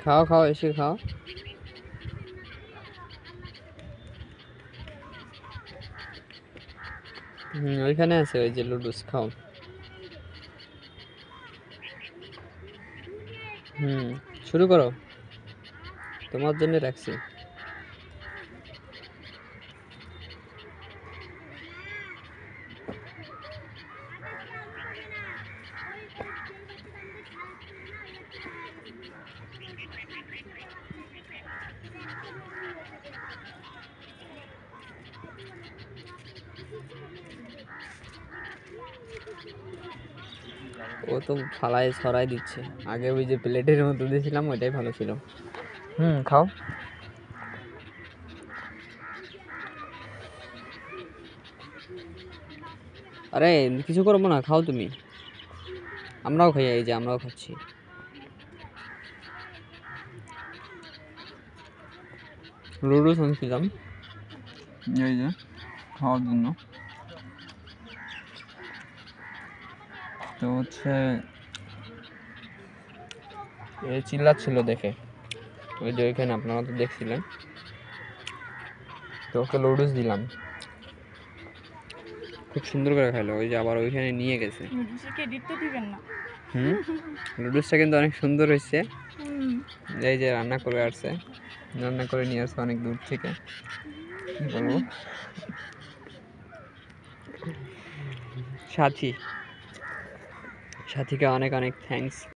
খাও খাও, এসে খাও। ওইখানে আছে ওই যে লুডুস, খাও। শুরু করো, তোমার জন্য রাখছি। ও তো ফালায় ছড়াই দিচ্ছে। আগে ওই যে প্লেটের মতো দিয়েছিলাম ওইটাই ভালো ছিল। খাও। আরে কিছু করবো না, খাও তুমি। আমরাও খাই, এই যে আমরাও খাচ্ছি। লুডুস আনছিলাম এই যে খাওয়ার জন্য। তো হচ্ছে চিল্লাচ্ছিল দেখে, ওই যে ওইখানে আপনারা তো দেখছিলেন। তো ওকে লুডুস দিলাম, খুব সুন্দর করে খাইলো। ওই যে আবার ওইখানে নিয়ে গেছে। লুডুসটা কিন্তু অনেক সুন্দর হয়েছে। এই যে রান্না করে আসছে, রান্না করে নিয়ে আসছে অনেক দূর থেকে। কি বলবো, সাথীকে অনেক অনেক থ্যাঙ্কস।